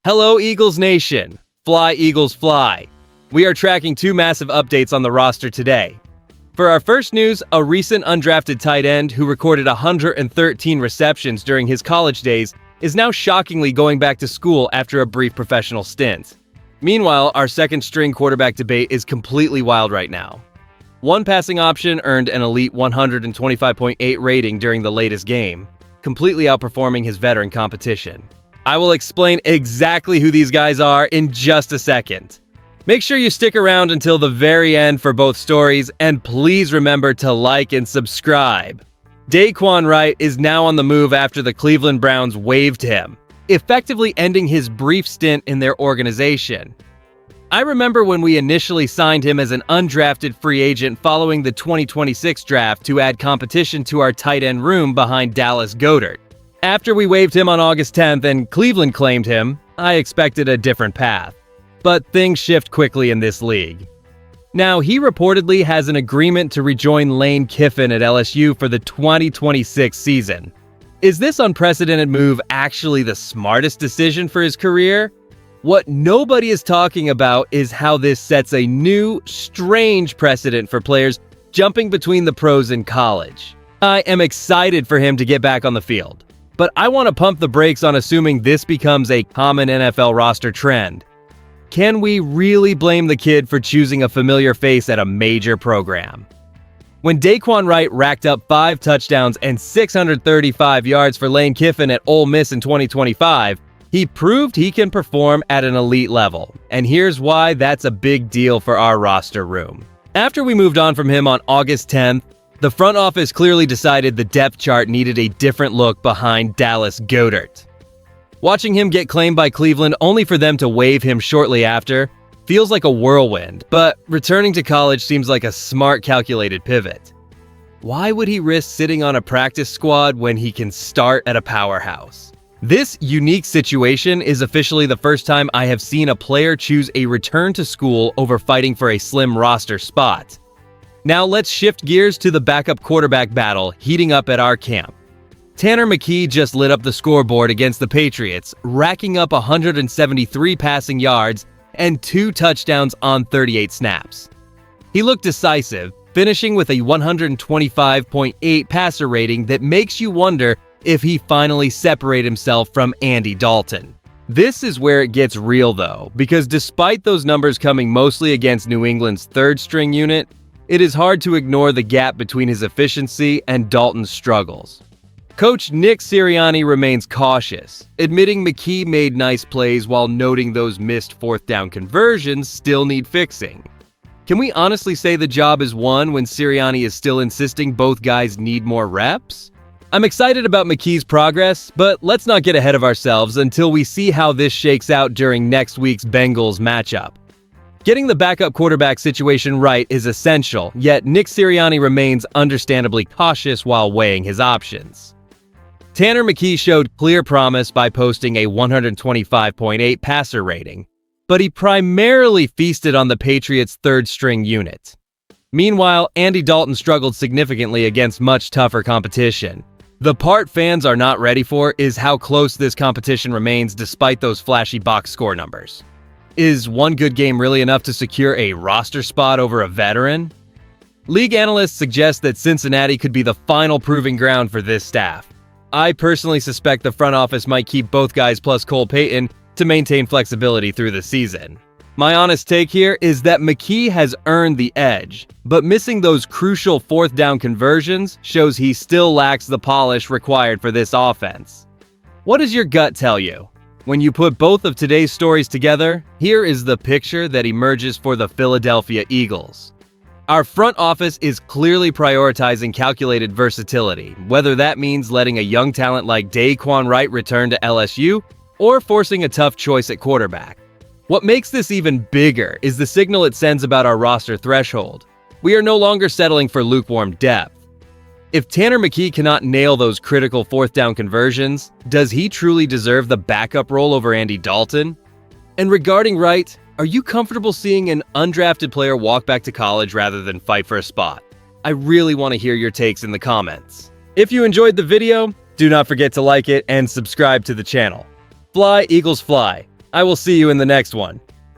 Hello, Eagles Nation! Fly, Eagles, fly! We are tracking two massive updates on the roster today. For our first news, a recent undrafted tight end who recorded 113 receptions during his college days is now shockingly going back to school after a brief professional stint. Meanwhile, our second-string quarterback debate is completely wild right now. One passing option earned an elite 125.8 rating during the latest game, completely outperforming his veteran competition. I will explain exactly who these guys are in just a second. Make sure you stick around until the very end for both stories, and please remember to like and subscribe. Dae'Quan Wright is now on the move after the Cleveland Browns waived him, effectively ending his brief stint in their organization. I remember when we initially signed him as an undrafted free agent following the 2026 draft to add competition to our tight end room behind Dallas Goedert. After we waived him on August 10th and Cleveland claimed him, I expected a different path. But things shift quickly in this league. Now, he reportedly has an agreement to rejoin Lane Kiffin at LSU for the 2026 season. Is this unprecedented move actually the smartest decision for his career? What nobody is talking about is how this sets a new, strange precedent for players jumping between the pros and college. I am excited for him to get back on the field, but I want to pump the brakes on assuming this becomes a common NFL roster trend. Can we really blame the kid for choosing a familiar face at a major program? When Dae'Quan Wright racked up 5 touchdowns and 635 yards for Lane Kiffin at Ole Miss in 2025, he proved he can perform at an elite level, and here's why that's a big deal for our roster room. After we moved on from him on August 10th, the front office clearly decided the depth chart needed a different look behind Dallas Goedert. Watching him get claimed by Cleveland only for them to waive him shortly after feels like a whirlwind, but returning to college seems like a smart, calculated pivot. Why would he risk sitting on a practice squad when he can start at a powerhouse? This unique situation is officially the first time I have seen a player choose a return to school over fighting for a slim roster spot. Now let's shift gears to the backup quarterback battle heating up at our camp. Tanner McKee just lit up the scoreboard against the Patriots, racking up 173 passing yards and 2 touchdowns on 38 snaps. He looked decisive, finishing with a 125.8 passer rating that makes you wonder if he finally separated himself from Andy Dalton. This is where it gets real though, because despite those numbers coming mostly against New England's third-string unit, it is hard to ignore the gap between his efficiency and Dalton's struggles. Coach Nick Sirianni remains cautious, admitting McKee made nice plays while noting those missed fourth-down conversions still need fixing. Can we honestly say the job is won when Sirianni is still insisting both guys need more reps? I'm excited about McKee's progress, but let's not get ahead of ourselves until we see how this shakes out during next week's Bengals matchup. Getting the backup quarterback situation right is essential, yet Nick Sirianni remains understandably cautious while weighing his options. Tanner McKee showed clear promise by posting a 125.8 passer rating, but he primarily feasted on the Patriots' third-string unit. Meanwhile, Andy Dalton struggled significantly against much tougher competition. The part fans are not ready for is how close this competition remains despite those flashy box score numbers. Is one good game really enough to secure a roster spot over a veteran? League analysts suggest that Cincinnati could be the final proving ground for this staff. I personally suspect the front office might keep both guys plus Cole Payton to maintain flexibility through the season. My honest take here is that McKee has earned the edge, but missing those crucial fourth-down conversions shows he still lacks the polish required for this offense. What does your gut tell you? When you put both of today's stories together, here is the picture that emerges for the Philadelphia Eagles. Our front office is clearly prioritizing calculated versatility, whether that means letting a young talent like Dae'Quan Wright return to LSU or forcing a tough choice at quarterback. What makes this even bigger is the signal it sends about our roster threshold. We are no longer settling for lukewarm depth. If Tanner McKee cannot nail those critical fourth-down conversions, does he truly deserve the backup role over Andy Dalton? And regarding Wright, are you comfortable seeing an undrafted player walk back to college rather than fight for a spot? I really want to hear your takes in the comments. If you enjoyed the video, do not forget to like it and subscribe to the channel. Fly, Eagles, fly! I will see you in the next one.